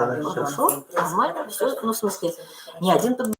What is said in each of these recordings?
Хорошо, нормально, все, ну, в смысле, не один под...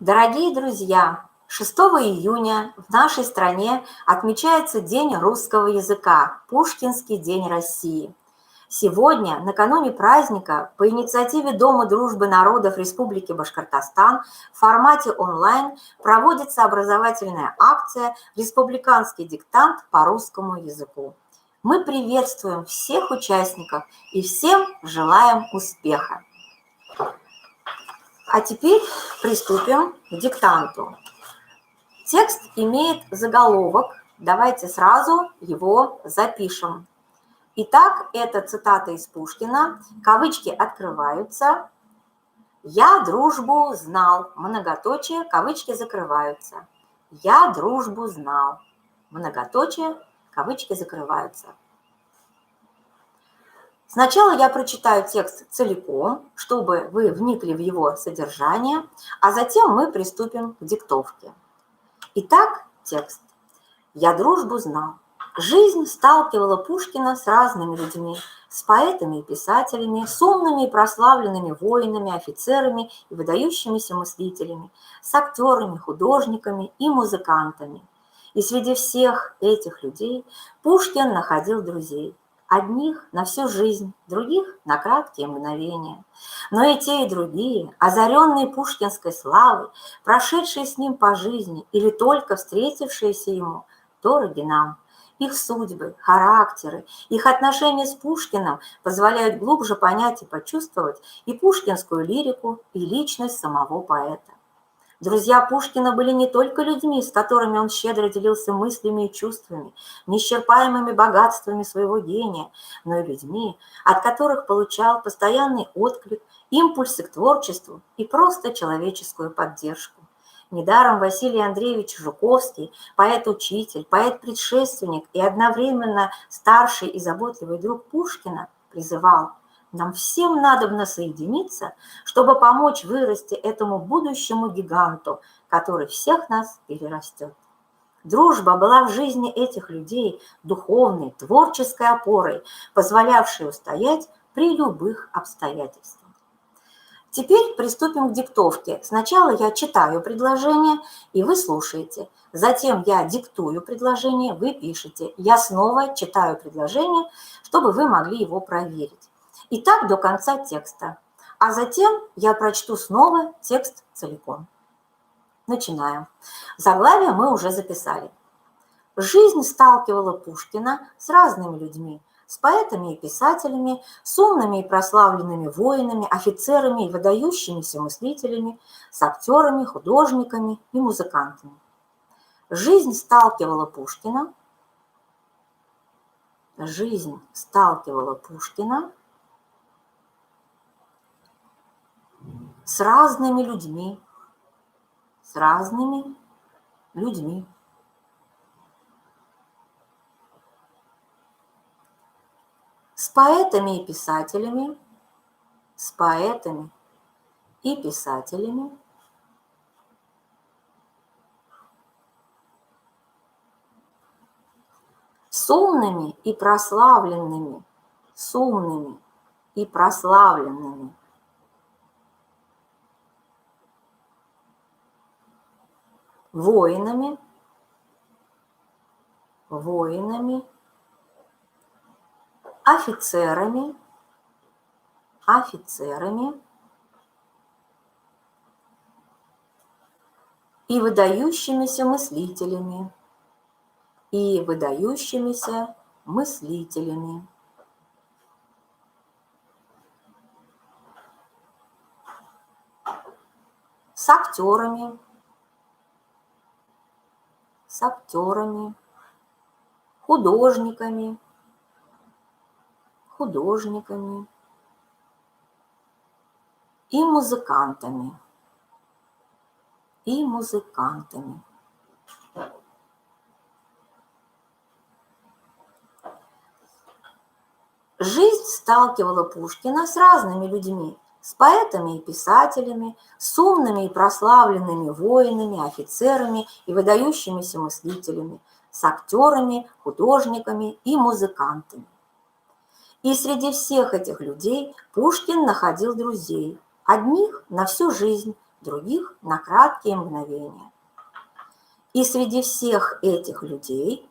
Дорогие друзья, 6 июня в нашей стране отмечается День русского языка, Пушкинский день России. Сегодня, накануне праздника, по инициативе Дома дружбы народов Республики Башкортостан в формате онлайн проводится образовательная акция «Республиканский диктант по русскому языку». Мы приветствуем всех участников и всем желаем успеха. А теперь приступим к диктанту. Текст имеет заголовок. Давайте сразу его запишем. Итак, это цитата из Пушкина. Кавычки открываются. «Я дружбу знал». Многоточие, кавычки закрываются. «Я дружбу знал». Многоточие, кавычки закрываются. Сначала я прочитаю текст целиком, чтобы вы вникли в его содержание, а затем мы приступим к диктовке. Итак, текст. «Я дружбу знал». Жизнь сталкивала Пушкина с разными людьми, с поэтами и писателями, с умными и прославленными воинами, офицерами и выдающимися мыслителями, с актерами, художниками и музыкантами. И среди всех этих людей Пушкин находил друзей. Одних на всю жизнь, других на краткие мгновения. Но и те, и другие, озаренные пушкинской славой, прошедшие с ним по жизни или только встретившиеся ему, дороги нам. Их судьбы, характеры, их отношения с Пушкиным позволяют глубже понять и почувствовать и пушкинскую лирику, и личность самого поэта. Друзья Пушкина были не только людьми, с которыми он щедро делился мыслями и чувствами, неисчерпаемыми богатствами своего гения, но и людьми, от которых получал постоянный отклик, импульсы к творчеству и просто человеческую поддержку. Недаром Василий Андреевич Жуковский, поэт-учитель, поэт-предшественник и одновременно старший и заботливый друг Пушкина, призывал: «Нам всем надобно соединиться, чтобы помочь вырасти этому будущему гиганту, который всех нас перерастет». Дружба была в жизни этих людей духовной, творческой опорой, позволявшей устоять при любых обстоятельствах. Теперь приступим к диктовке. Сначала я читаю предложение, и вы слушаете. Затем я диктую предложение, вы пишете. Я снова читаю предложение, чтобы вы могли его проверить. И так до конца текста. А затем я прочту снова текст целиком. Начинаем. Заглавие мы уже записали. Жизнь сталкивала Пушкина с разными людьми, с поэтами и писателями, с умными и прославленными воинами, офицерами и выдающимися мыслителями, с актерами, художниками и музыкантами. Жизнь сталкивала Пушкина с разными людьми, с поэтами и писателями, с умными и прославленными воинами, офицерами и выдающимися мыслителями, с актерами, художниками и музыкантами. Жизнь сталкивала Пушкина с разными людьми, с поэтами и писателями, с умными и прославленными воинами, офицерами и выдающимися мыслителями, с актерами, художниками и музыкантами. И среди всех этих людей Пушкин находил друзей, одних на всю жизнь, других на краткие мгновения. И среди всех этих людей,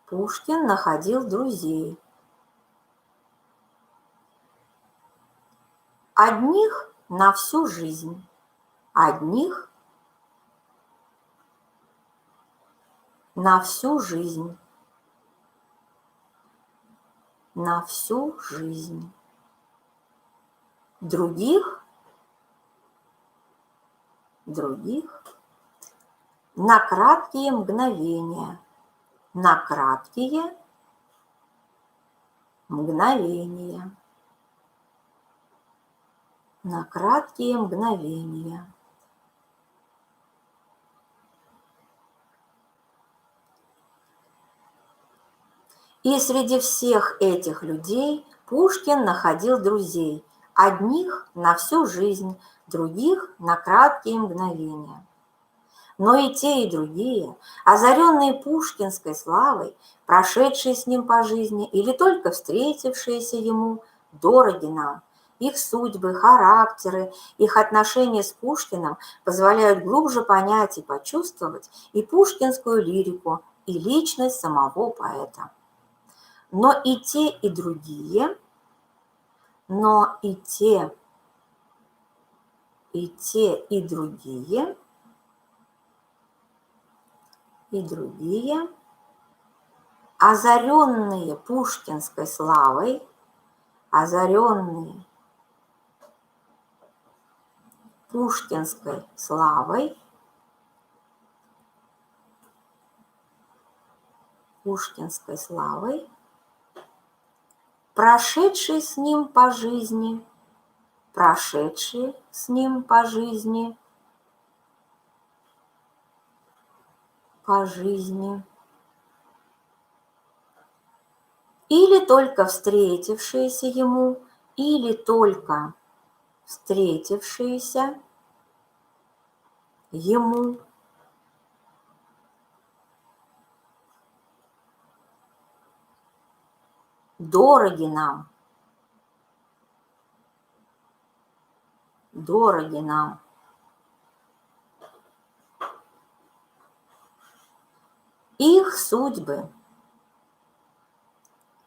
Пушкин находил друзей. Одних на всю жизнь, других на краткие мгновения, И среди всех этих людей Пушкин находил друзей, одних на всю жизнь, других на краткие мгновения. Но и те, и другие, озаренные пушкинской славой, прошедшие с ним по жизни или только встретившиеся ему, дороги нам. Их судьбы, характеры, их отношения с Пушкиным позволяют глубже понять и почувствовать и пушкинскую лирику, и личность самого поэта. Но и те, и другие, озаренные пушкинской славой, прошедшие с ним по жизни, по жизни, или только встретившиеся ему, или только встретившиеся ему. Дороги нам, дороги нам.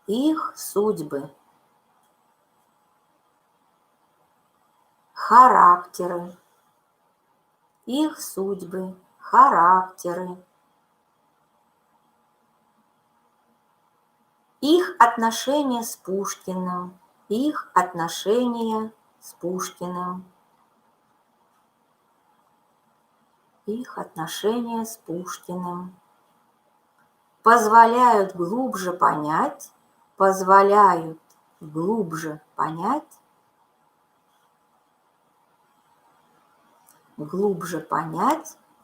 Их судьбы, характеры, их судьбы, характеры, их отношения с Пушкиным, их отношения с Пушкиным, их отношения с Пушкиным позволяют глубже понять,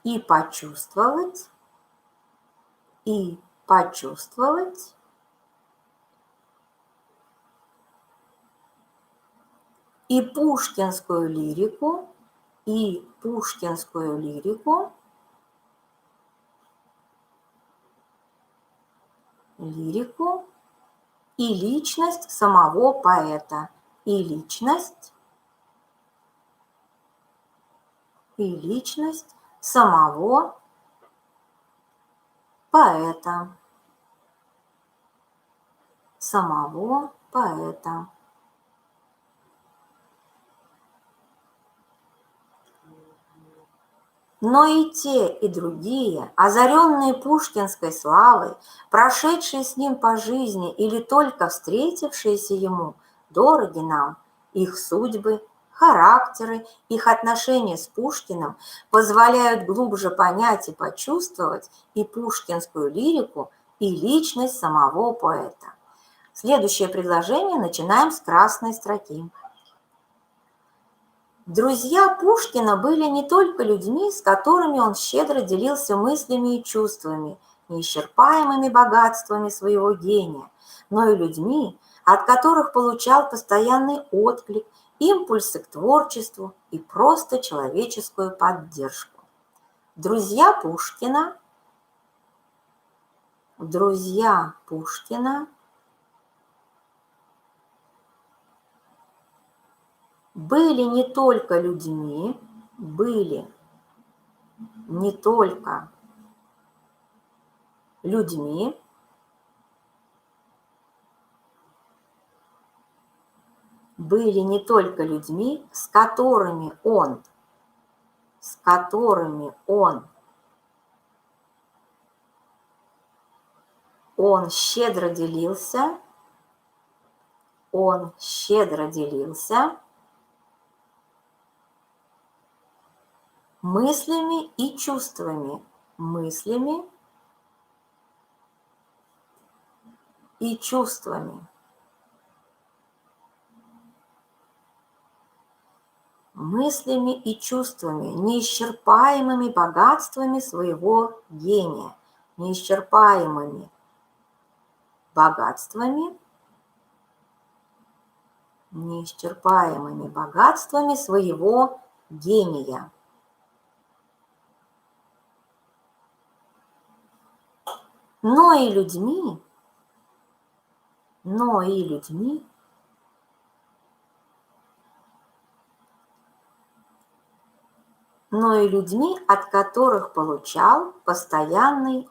и почувствовать и пушкинскую лирику, и личность самого поэта, и личность самого поэта, Но и те, и другие, озаренные пушкинской славой, прошедшие с ним по жизни или только встретившиеся ему, дороги нам, их судьбы, характеры, их отношения с Пушкиным позволяют глубже понять и почувствовать и пушкинскую лирику, и личность самого поэта. Следующее предложение начинаем с красной строки. Друзья Пушкина были не только людьми, с которыми он щедро делился мыслями и чувствами, неисчерпаемыми богатствами своего гения, но и людьми, от которых получал постоянный отклик, импульсы к творчеству и просто человеческую поддержку. Друзья Пушкина были не только людьми, были не только людьми, с которыми он щедро делился мыслями и чувствами, неисчерпаемыми богатствами своего гения, неисчерпаемыми богатствами своего гения. Но и людьми, от которых получал постоянный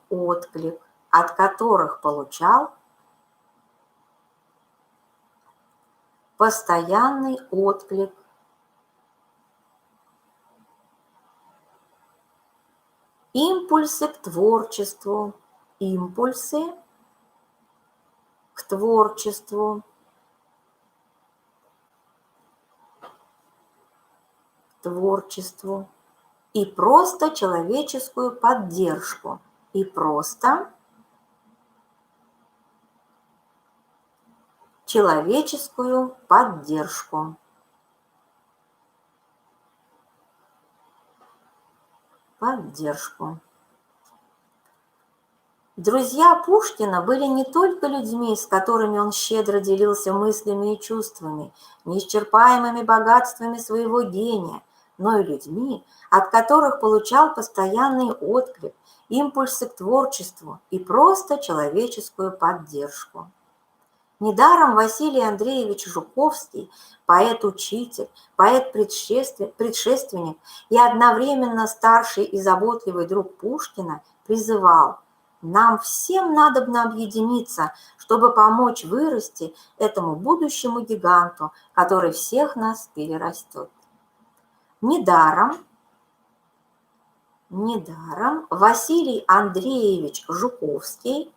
отклик, импульсы к творчеству, и просто человеческую поддержку, Друзья Пушкина были не только людьми, с которыми он щедро делился мыслями и чувствами, неисчерпаемыми богатствами своего гения, но и людьми, от которых получал постоянный отклик, импульсы к творчеству и просто человеческую поддержку. Недаром Василий Андреевич Жуковский, поэт-учитель, поэт-предшественник и одновременно старший и заботливый друг Пушкина, призывал: «Нам всем надобно объединиться, чтобы помочь вырасти этому будущему гиганту, который всех нас перерастет». Недаром Василий Андреевич Жуковский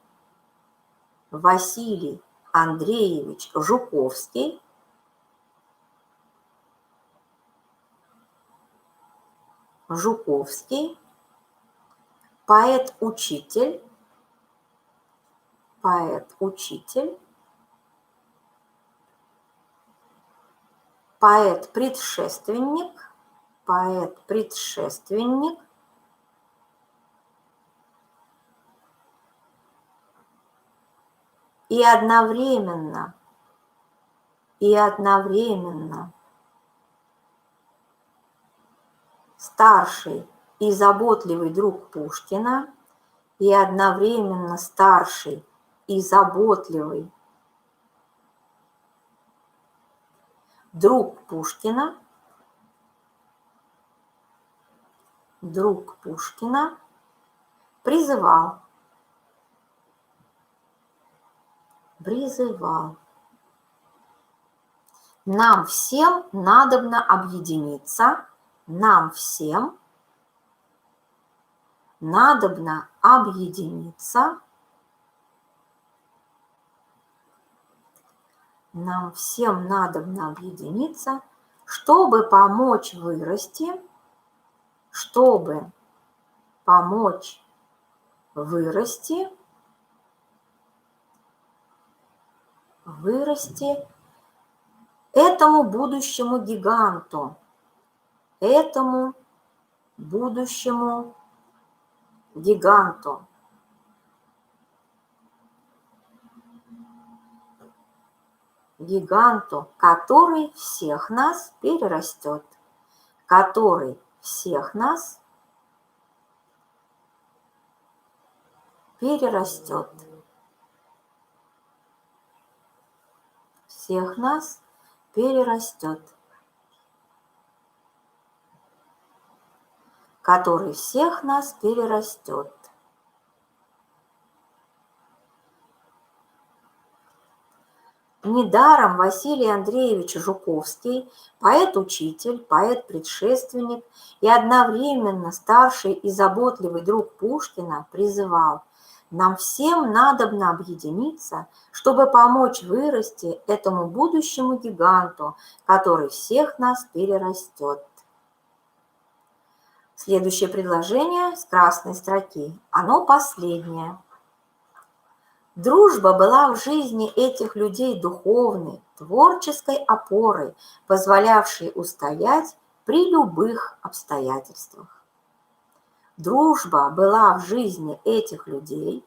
поэт-учитель, поэт-предшественник и одновременно старший и заботливый друг Пушкина, и одновременно старший и заботливый друг Пушкина призывал: «Нам всем надобно объединиться, чтобы помочь вырасти этому будущему гиганту, который всех нас перерастет, Недаром Василий Андреевич Жуковский, поэт-учитель, поэт-предшественник и одновременно старший и заботливый друг Пушкина, призывал: «Нам всем надобно объединиться, чтобы помочь вырасти этому будущему гиганту, который всех нас перерастет». Следующее предложение с красной строки, оно последнее. Дружба была в жизни этих людей духовной, творческой опорой, позволявшей устоять при любых обстоятельствах. Дружба была в жизни этих людей,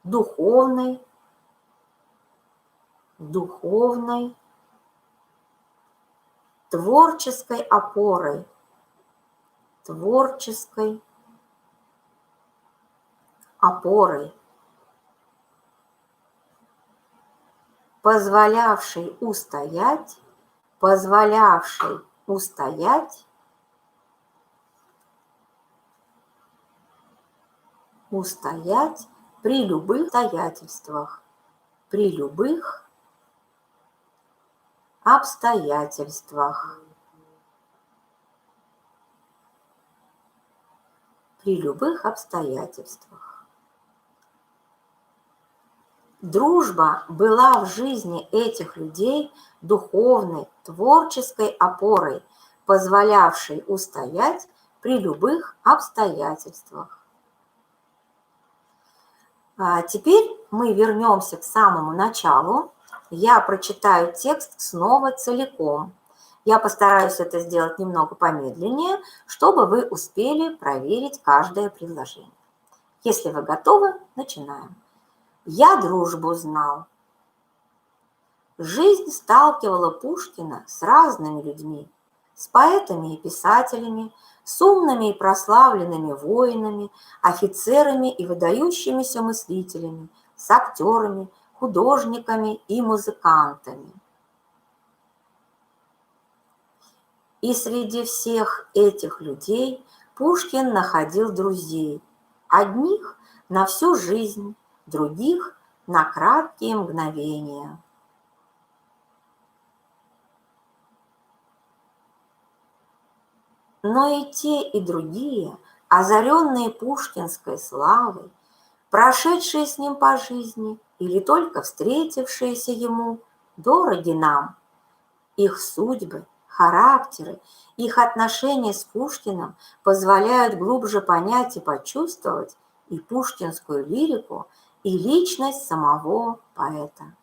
духовной, творческой опорой, позволявшей устоять при любых обстоятельствах. Дружба была в жизни этих людей духовной, творческой опорой, позволявшей устоять при любых обстоятельствах. Теперь мы вернемся к самому началу. Я прочитаю текст снова целиком. Я постараюсь это сделать немного помедленнее, чтобы вы успели проверить каждое предложение. Если вы готовы, начинаем. Я дружбу знал. Жизнь сталкивала Пушкина с разными людьми, с поэтами и писателями, с умными и прославленными воинами, офицерами и выдающимися мыслителями, с актерами, художниками и музыкантами. И среди всех этих людей Пушкин находил друзей, одних на всю жизнь, других на краткие мгновения. Но и те, и другие, озаренные пушкинской славой, прошедшие с ним по жизни или только встретившиеся ему, дороги нам. Их судьбы, характеры, их отношения с Пушкиным позволяют глубже понять и почувствовать и пушкинскую лирику, и личность самого поэта.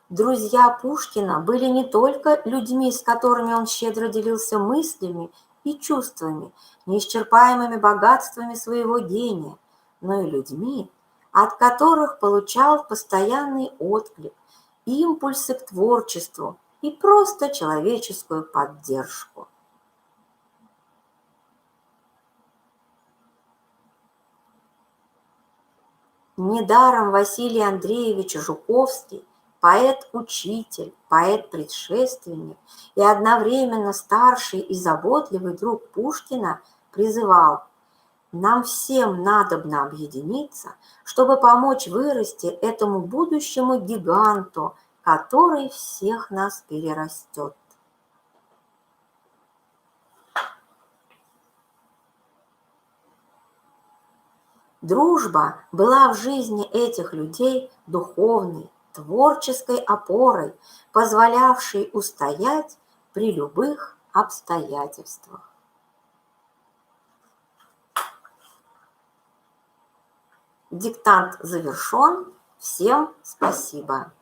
Друзья Пушкина были не только людьми, с которыми он щедро делился мыслями и чувствами, неисчерпаемыми богатствами своего гения, но и людьми, от которых получал постоянный отклик, импульсы к творчеству и просто человеческую поддержку. Недаром Василий Андреевич Жуковский, поэт-учитель, поэт-предшественник и одновременно старший и заботливый друг Пушкина, призывал: «Нам всем надобно объединиться, чтобы помочь вырасти этому будущему гиганту, который всех нас перерастет». Дружба была в жизни этих людей духовной, творческой опорой, позволявшей устоять при любых обстоятельствах. Диктант завершен. Всем спасибо.